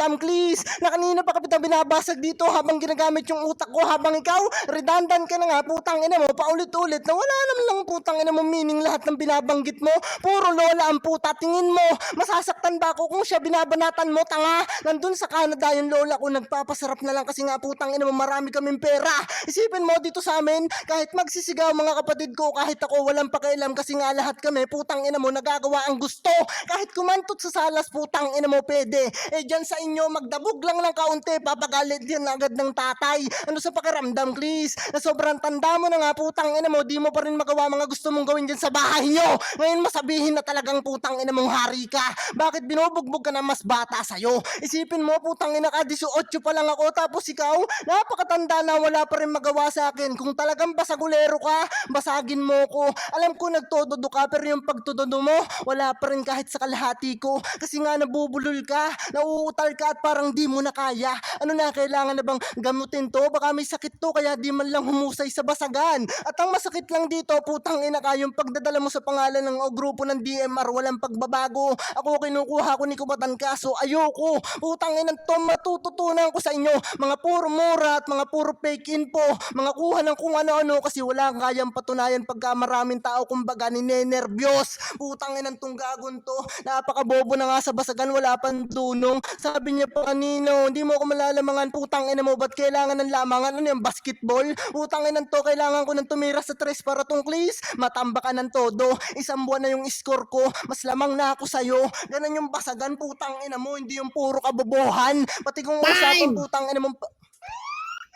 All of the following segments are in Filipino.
pakiramdam, please, na kanina pa kita binabasag dito habang ginagamit yung utak ko, habang ikaw, redundant ka na nga, putang ina mo, paulit-ulit na wala naman lang putang ina mo meaning lahat ng binabanggit mo. Puro lola ang puta. Tingin mo, masasaktan ba ako kung siya binabanatan mo, tanga? Nandun sa Canada yung lola ko, nagpapasarap na lang kasi nga putang ina mo, marami kaming pera. Isipin mo dito sa amin, kahit magsisigaw mga kapatid ko, kahit ako walang pakialam kasi nga lahat kami, putang ina mo, nagagawa ang gusto. Kahit kumantot sa salas, putang ina mo, pwede. Eh dyan sa inyo, magdabog lang ng kaunti, papagalit yan agad ng tatay. Ano sa pakiramdam, please? Na sobrang tanda mo na nga, putang ina mo, di mo pa rin magawa mga gusto mong gawin dyan sa bahay nyo. Ngayon masabihin na talagang putang ina mong hari ka. Bakit binubugbog ka na mas bata sa'yo? Isipin mo, putang ina ka, 18 pa lang ako, tapos ikaw, napakatanda na wala pa rin magawa sa akin. Kung talagang basagulero ka, basagin mo ko. Alam ko nagtododo ka, pero yung pagtododo mo, wala pa rin kahit sa kalahati ko. Kasi nga nabubulol ka, nauutal ka at parang di mo na kaya. Ano na, kailangan na bang gamutin to? Baka may sakit to, kaya di man lang humusay sa basagan. At ang masakit lang dito, putang ina ka, yung pagdadala mo sa pangalan ng grupo ng DMR, walang pagbabago. Ako kinukuha ko ni Kubatan, kaso ayoko. Putang ina to, matututunan ko sa inyo. Mga puro mura at mga puro fake info. Mga kuha ng kung ano-ano kasi wala kayang patunayan pagka maraming tao kumbaga ninenervyos. Putang ina tong gagon to. Napakabobo na nga sa basagan, wala pang dunong. Sabi niya pa kanino, hindi mo ako malalamangan, putang ina mo, ba't kailangan ng lamangan? Ano yung basketball? Putang ina to, kailangan ko ng tumira sa tres para tong please. Matambakan ng todo. Isang buwan na yung score ko, mas lamang na ako sa'yo. Ganun yung basagan, putang ina mo, hindi yung puro kabobohan. Pati kung usapang putang ina mo,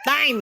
Time!